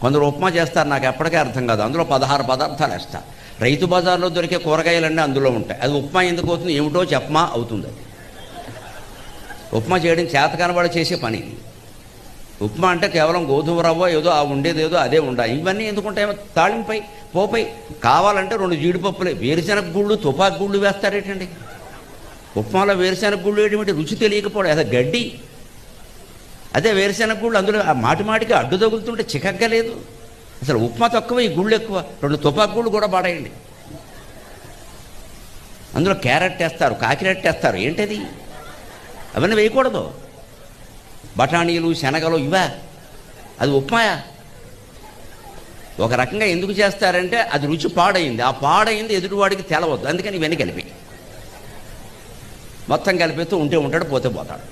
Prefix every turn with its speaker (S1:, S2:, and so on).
S1: కొందరు ఉప్మా చేస్తారు, నాకు ఎప్పటికీ అర్థం కాదు. అందులో 16 పదార్థాలు వేస్తారు. రైతు బజార్లో దొరికే కూరగాయలన్నీ అందులో ఉంటాయి. అది ఉప్మా ఎందుకు అవుతుంది ఏమిటో చెప్పమా అవుతుంది. అది ఉప్మా చేయడం చేతకాని వాడు చేసే పని. ఉప్మా అంటే కేవలం గోధుమ రవ్వ ఏదో ఆ ఉండేదేదో అదే ఉండాలి. ఇవన్నీ ఎందుకుంటాయో తాళింపై పోపై కావాలంటే 2 జీడిపప్పులే, వేరుశెనగ గుళ్ళు తుపాకు గుళ్ళు వేస్తారేటండి. ఉప్మాలో వేరుశెనగ గుళ్ళు ఏమిటి రుచి తెలియకపోవడం, అదే గడ్డి. అదే వేరుశెనగ గుళ్ళు అందులో ఆ మాటికి అడ్డు తగులుతుంటే చికగ్గా లేదు. అసలు ఉప్మా తక్కువ, ఈ గుళ్ళు ఎక్కువ. 2 తుపాకు గుళ్ళు కూడా పాడేయండి. అందులో క్యారెట్ వేస్తారు, కాకిరెట్ వేస్తారు. ఏంటది? అవన్నీ వేయకూడదు. బఠానీలు శనగలు ఇవా, అది ఉప్మాయా? ఒక రకంగా ఎందుకు చేస్తారంటే అది రుచి పాడైంది. ఆ పాడైంది ఎదుటివాడికి తెలవద్దు, అందుకని ఇవన్నీ కలిపి మొత్తం కలిపిస్తూ ఉంటే ఉంటాడు, పోతే పోతాడు.